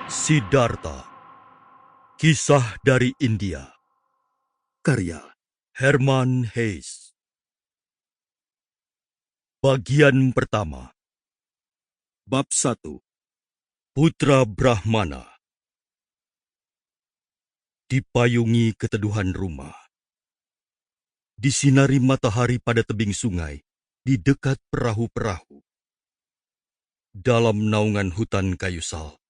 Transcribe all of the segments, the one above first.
Siddhartha, Kisah dari India. Karya Herman Hesse. Bagian pertama. Bab 1. Putra Brahmana. Dipayungi keteduhan rumah. Disinari matahari pada tebing sungai di dekat perahu-perahu. Dalam naungan hutan kayu sal,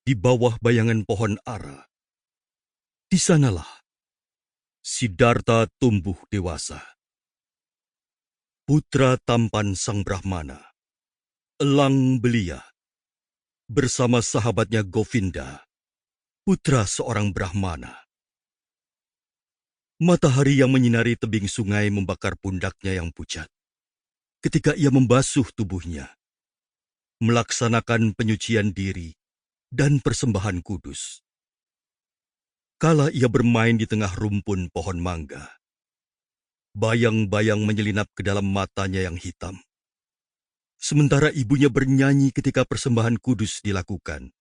di bawah bayangan pohon ara. Di sanalah Siddhartha tumbuh dewasa. Putra tampan sang Brahmana, elang belia, bersama sahabatnya Govinda, putra seorang Brahmana. Matahari yang menyinari tebing sungai membakar pundaknya yang pucat. Ketika ia membasuh tubuhnya, melaksanakan penyucian diri dan persembahan kudus. Kala ia bermain di tengah rumpun pohon mangga, bayang-bayang menyelinap ke dalam matanya yang hitam. Sementara ibunya bernyanyi ketika persembahan kudus dilakukan.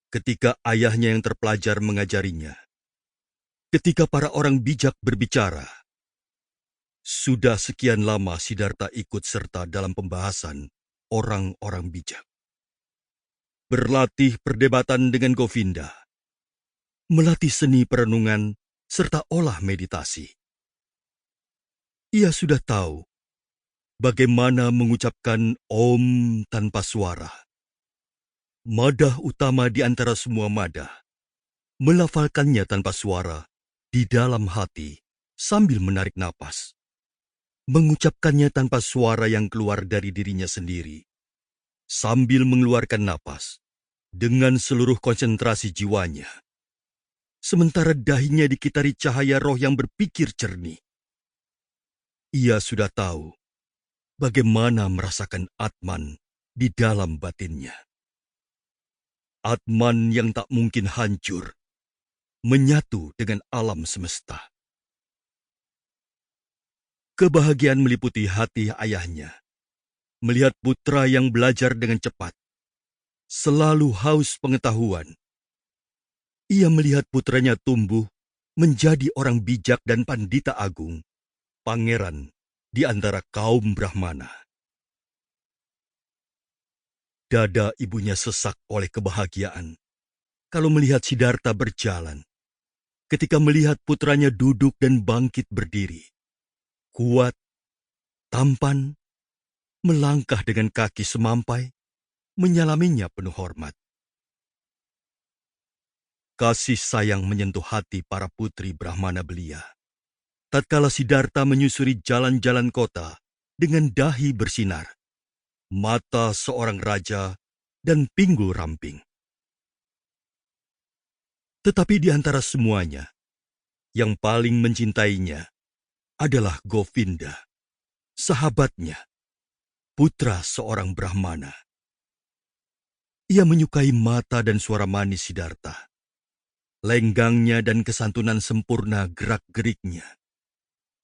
Ketika ayahnya yang terpelajar mengajarinya. Ketika para orang bijak berbicara. Sudah sekian lama Siddhartha ikut serta dalam pembahasan orang-orang bijak. Berlatih perdebatan dengan Govinda. Melatih seni perenungan serta olah meditasi. Ia sudah tahu bagaimana mengucapkan Om tanpa suara. Madah utama di antara semua madah. Melafalkannya tanpa suara di dalam hati sambil menarik napas. Mengucapkannya tanpa suara yang keluar dari dirinya sendiri. Sambil mengeluarkan napas dengan seluruh konsentrasi jiwanya. Sementara dahinya dikitari cahaya roh yang berpikir jernih. Ia sudah tahu bagaimana merasakan Atman di dalam batinnya. Atman yang tak mungkin hancur, menyatu dengan alam semesta. Kebahagiaan meliputi hati ayahnya, melihat putra yang belajar dengan cepat, selalu haus pengetahuan. Ia melihat putranya tumbuh menjadi orang bijak dan pandita agung, pangeran di antara kaum Brahmana. Dada ibunya sesak oleh kebahagiaan kalau melihat Siddhartha berjalan. Ketika melihat putranya duduk dan bangkit berdiri, kuat, tampan, melangkah dengan kaki semampai, menyalaminya penuh hormat. Kasih sayang menyentuh hati para putri Brahmana belia. Tatkala Siddhartha menyusuri jalan-jalan kota dengan dahi bersinar, mata seorang raja, dan pinggul ramping. Tetapi di antara semuanya, yang paling mencintainya adalah Govinda, sahabatnya, putra seorang Brahmana. Ia menyukai mata dan suara manis Siddhartha, lenggangnya dan kesantunan sempurna gerak-geriknya.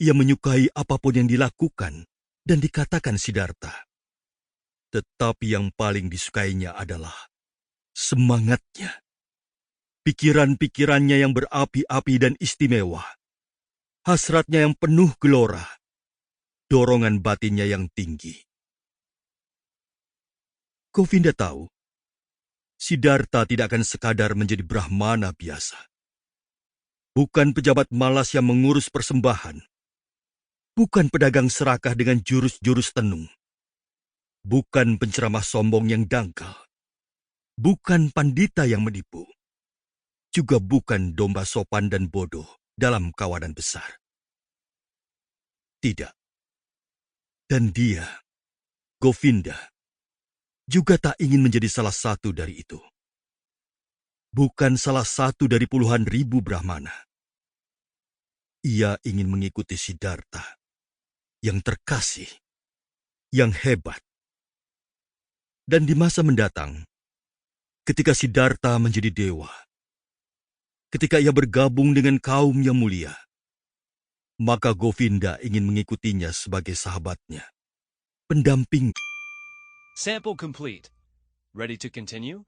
Ia menyukai apapun yang dilakukan dan dikatakan Siddhartha. Tetapi yang paling disukainya adalah semangatnya. Pikiran-pikirannya yang berapi-api dan istimewa. Hasratnya yang penuh gelora. Dorongan batinnya yang tinggi. Govinda tahu, Siddhartha tidak akan sekadar menjadi Brahmana biasa. Bukan pejabat malas yang mengurus persembahan. Bukan pedagang serakah dengan jurus-jurus tenung. Bukan penceramah sombong yang dangkal. Bukan pandita yang menipu. Juga bukan domba sopan dan bodoh dalam kawanan besar. Tidak. Dan dia, Govinda, juga tak ingin menjadi salah satu dari itu. Bukan salah satu dari puluhan ribu Brahmana. Ia ingin mengikuti Siddhartha, yang terkasih, yang hebat. Dan di masa mendatang, ketika Siddhartha menjadi dewa, ketika ia bergabung dengan kaum yang mulia, maka Govinda ingin mengikutinya sebagai sahabatnya, pendamping. Sample complete. Ready to continue?